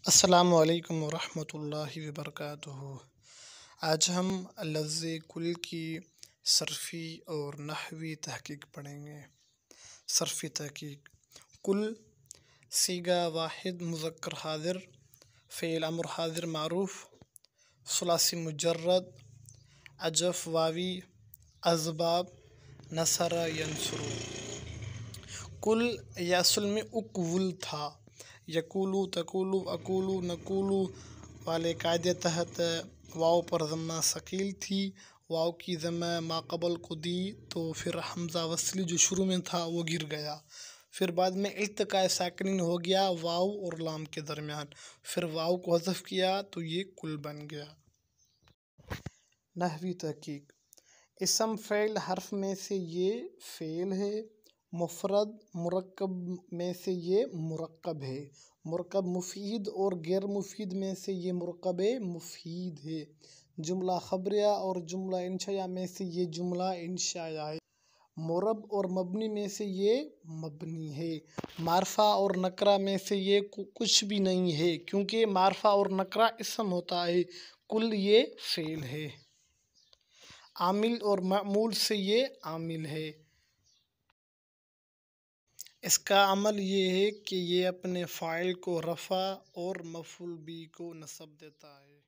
السلام علیکم ورحمۃ اللہ وبرکاتہ۔ آج ہم لفظ کل کی صرفی اور نحوی تحقیق پڑھیں گے۔ صرفی تحقیق: کل صیغہ واحد مذکر حاضر، فعل امر حاضر معروف، ثلاثی مجرد، عجف واوی، اسباب، نصر ینصر۔ کل یہ اصل میں اکول تھا، یقولو تقولو اقولو نقولو والے قاعدے تحت واو پر ضمہ ثقیل تھی۔ واو کی ضمہ ماقبل کو دی تو پھر حمزہ وصلی جو شروع میں تھا وہ گر گیا، پھر بعد میں التقاء ساکنین ہو گیا واو اور لام کے درمیان، پھر واو کو حذف کیا تو یہ کل بن گیا۔ نحوی تحقیق: اسم فعل حرف میں سے یہ فعل ہے، مفرد مرکب میں سے یہ مرکب ہے، مرکب مفید اور غیر مفید میں سے یہ مرکب مفید ہے، جملہ خبریہ اور جملہ انشائیہ میں سے یہ جملہ انشائیہ ہے، معرب اور مبنی میں سے یہ مبنی ہے، معرفہ اور نکرہ میں سے یہ کچھ بھی نہیں ہے کیونکہ معرفہ اور نکرہ اسم ہوتا ہے، کل یہ فعل ہے، عامل اور معمول سے یہ عامل ہے۔ اس کا عمل یہ ہے کہ یہ اپنے فاعل کو رفع اور مفعول بھی کو نصب دیتا ہے۔